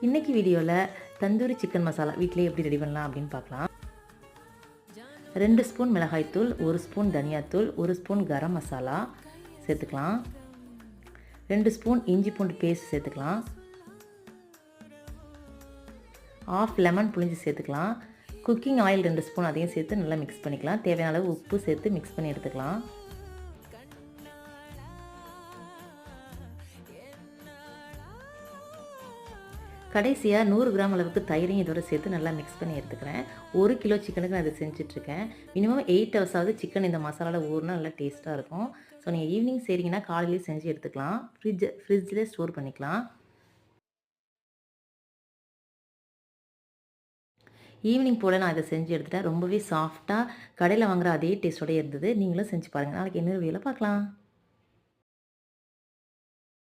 இன்றைக்கி வீடியோவில் தந்தூரி சிக்கன் மசாலா வீட்டிலே எப்படி ரெடி பண்ணலாம் அப்படின்னு பார்க்கலாம். 2 ஸ்பூன் மிளகாய்த்தூள், 1 ஸ்பூன் தனியாத்தூள், 1 ஸ்பூன் கரம் மசாலா சேர்த்துக்கலாம். 2 ஸ்பூன் இஞ்சி பூண்டு பேஸ்ட் சேர்த்துக்கலாம். 1/2 லெமன் புளிஞ்சு சேர்த்துக்கலாம். குக்கிங் ஆயில் 2 ஸ்பூன் அதையும் சேர்த்து நல்லா மிக்ஸ் பண்ணிக்கலாம். தேவையான அளவு உப்பு சேர்த்து மிக்ஸ் பண்ணி எடுத்துக்கலாம். கடைசியாக 100 கிராம் அளவுக்கு தயிரையும் இதோட சேர்த்து நல்லா மிக்ஸ் பண்ணி எடுத்துக்கிறேன். 1 கிலோ சிக்கனுக்கு நான் இதை செஞ்சிட்ருக்கேன். மினிமம் 8 ஹவர்ஸாவது சிக்கன் இந்த மசாலாவில் ஊறினா நல்லா டேஸ்ட்டாக இருக்கும். ஸோ நீங்கள் ஈவினிங் செய்கிறீங்கன்னா காலையிலேயே செஞ்சு எடுத்துக்கலாம். ஃப்ரிட்ஜில் ஸ்டோர் பண்ணிக்கலாம். ஈவினிங் போல் நான் இதை செஞ்சு எடுத்துட்டேன். ரொம்பவே சாஃப்டாக கடையில் வாங்குகிற அதே டேஸ்ட்டோடய இருந்தது. நீங்களும் செஞ்சு பாருங்கள். நாளைக்கு இன்னொரு வீடியோவில் பார்க்கலாம்.